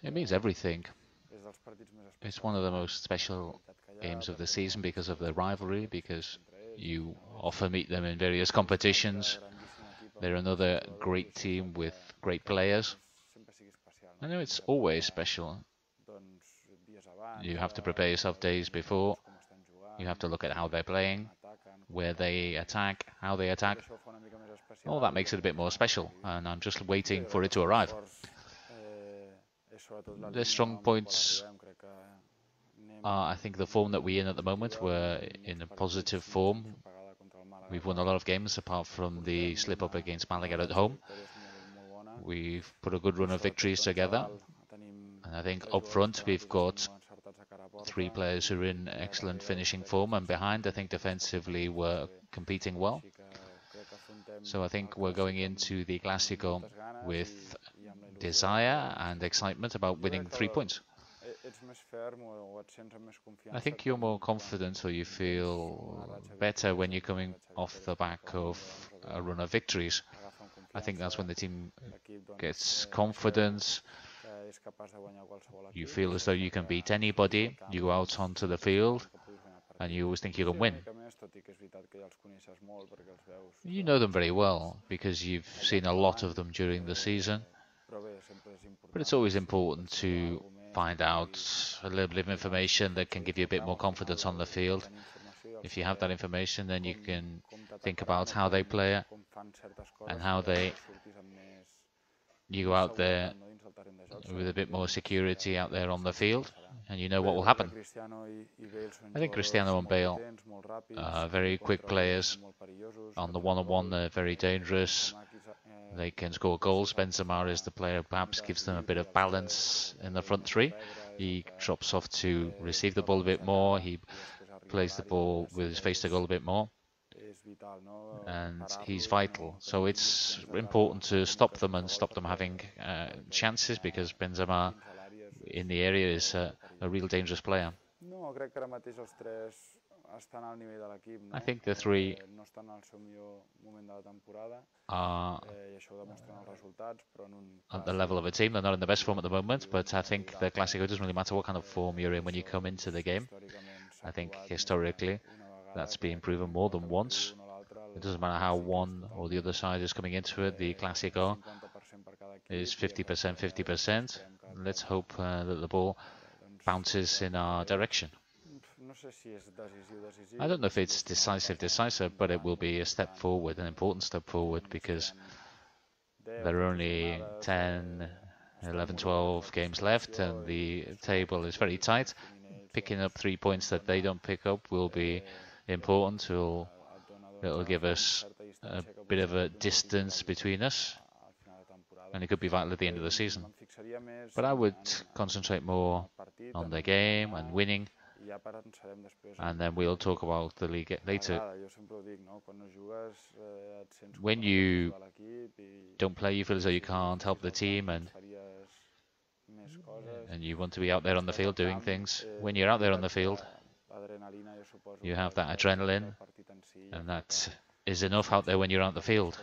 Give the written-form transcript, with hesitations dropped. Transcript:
It means everything. It's one of the most special games of the season because of the rivalry, because you often meet them in various competitions. They're another great team with great players. I know it's always special. You have to prepare yourself days before. You have to look at how they're playing, where they attack, how they attack. All that makes it a bit more special, and I'm just waiting for it to arrive. The strong points are, I think, the form that we're in at the moment. We're in a positive form. We've won a lot of games apart from the slip-up against Malaga at home. We've put a good run of victories together. And I think up front we've got 3 players who are in excellent finishing form, and behind I think defensively we're competing well. So I think we're going into the Clásico with desire and excitement about winning 3 points. I think you're more confident, or you feel better when you're coming off the back of a run of victories. I think that's when the team gets confidence. You feel as though you can beat anybody. You go out onto the field and you always think you can win. You know them very well because you've seen a lot of them during the season. But it's always important to find out a little bit of information that can give you a bit more confidence on the field. If you have that information, then you can think about how they play and how you go out there with a bit more security out there on the field, and you know what will happen. I think Cristiano and Bale are very quick players. On the one-on-one, they're very dangerous. They can score goals. Benzema is the player who perhaps gives them a bit of balance in the front 3. He drops off to receive the ball a bit more. He plays the ball with his face to goal a bit more. And he's vital. So it's important to stop them and stop them having chances, because Benzema in the area is a real dangerous player. I think the 3 are at the level of a team. They're not in the best form at the moment, but I think the Clásico doesn't really matter what kind of form you're in when you come into the game. I think historically that's been proven more than once. It doesn't matter how one or the other side is coming into it. The Clásico is 50%, 50%. Let's hope that the ball bounces in our direction. I don't know if it's decisive, but it will be a step forward, an important step forward, because there are only 10, 11, 12 games left, and the table is very tight. Picking up 3 points that they don't pick up will be important. It'll give us a bit of a distance between us, and it could be vital at the end of the season. But I would concentrate more on the game and winning, and then we'll talk about the league later. When you don't play, you feel as though you can't help the team, and you want to be out there on the field doing things. When you're out there on the field, you have that adrenaline, and that is enough out there when you're out the field.